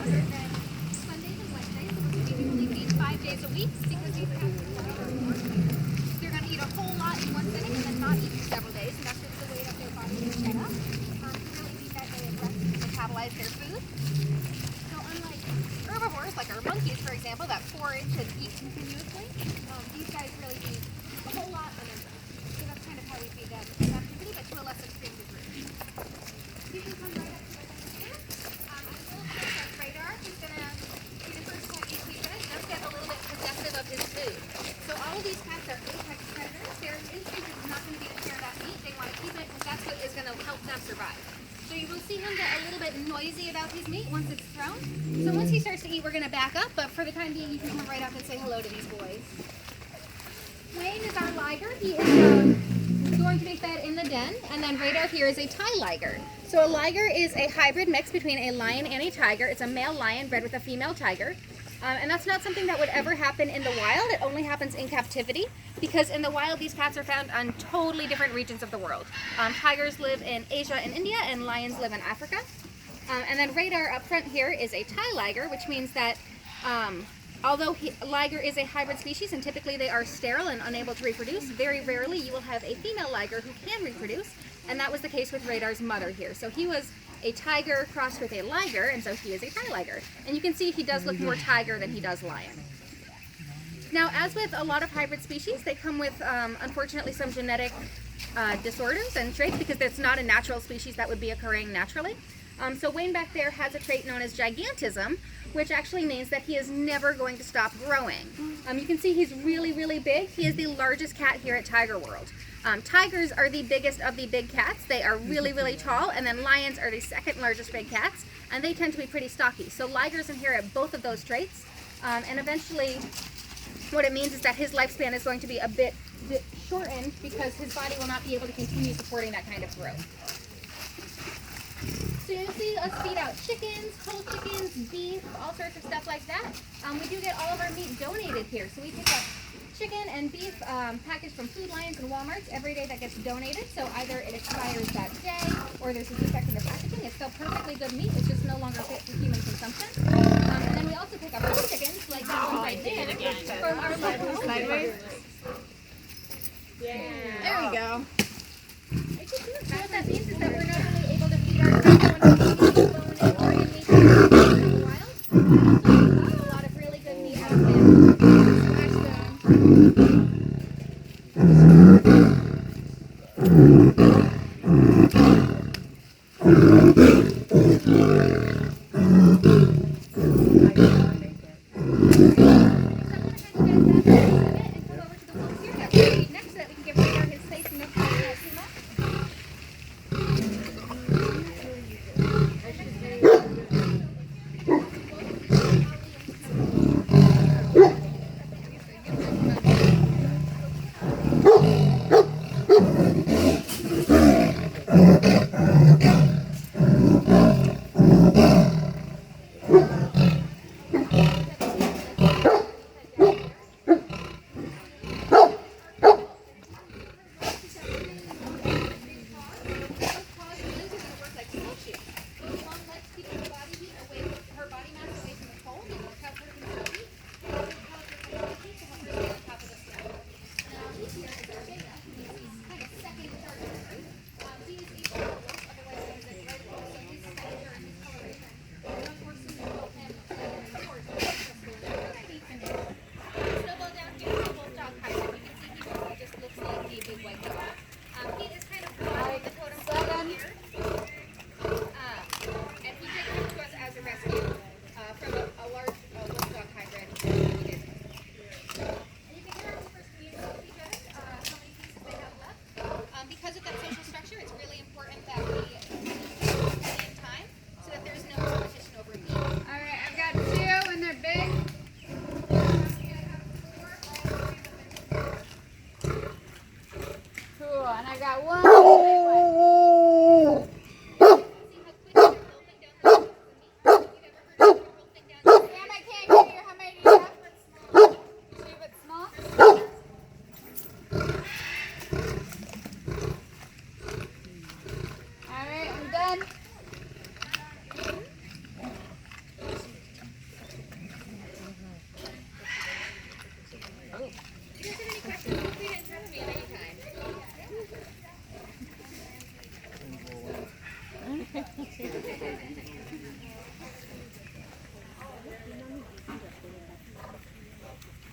other than Sundays and Wednesdays, which we usually feed 5 days a week because these cats they're going to eat a whole lot in one sitting and then not eat for several days, and that's just the way that their body is set up. To really need that day of rest to metabolize their food. So unlike herbivores, like our monkeys, for example, that forage and eat continuously, these guys really eat a whole lot and then rest. So that's kind of how we feed them in activity, but to a less extreme degree. You can come right up to the here. I will say that Radar is going to be the first pet you feed. Does get a little bit possessive of his food. So all of these cats are apex predators. Their instinct is not going to be to share that meat. They want to keep it because that's what is going to help them survive. So you will see him get a little bit noisy about his meat once it's thrown. So once he starts to eat, we're going to back up. But for the time being, you can come right up and say hello to these boys. Wayne is our liger. He is going to be fed in the den. And then Radar here is a Ti-Ligar. So a liger is a hybrid mix between a lion and a tiger. It's a male lion bred with a female tiger. And that's not something that would ever happen in the wild. It only happens in captivity because in the wild these cats are found on totally different regions of the world. Tigers live in Asia and India and lions live in Africa. And then Radar up front here is a Ti-Ligar, which means that although liger is a hybrid species and typically they are sterile and unable to reproduce, very rarely you will have a female liger who can reproduce, and that was the case with Radar's mother here. So he was a tiger crossed with a liger, and so he is a Ti-Ligar. And you can see he does look more tiger than he does lion. Now, as with a lot of hybrid species, they come with, unfortunately, some genetic disorders and traits because it's not a natural species that would be occurring naturally. So Wayne back there has a trait known as gigantism, which actually means that he is never going to stop growing. You can see he's really, really big. He is the largest cat here at Tiger World. Tigers are the biggest of the big cats. They are really, really tall, and then lions are the second largest big cats, and they tend to be pretty stocky. So ligers inherit both of those traits, and eventually what it means is that his lifespan is going to be a bit shortened because his body will not be able to continue supporting that kind of growth. So you'll see us feed out chickens, whole chickens, beef, all sorts of stuff like that. We do get all of our meat donated here. So we pick up chicken and beef packaged from Food Lions and Walmarts every day that gets donated. So either it expires that day or there's a defect in the packaging. It's still perfectly good meat. It's just no longer fit for human consumption. And then we also pick up whole chickens like that one right there from our local sideways. Yeah. There we go. So what that means is that we're not only able to feed our cats bone or in meat in the wild, but also a lot of really good meat out next so that we can give Radar his space and no problem too much. You guys have any questions?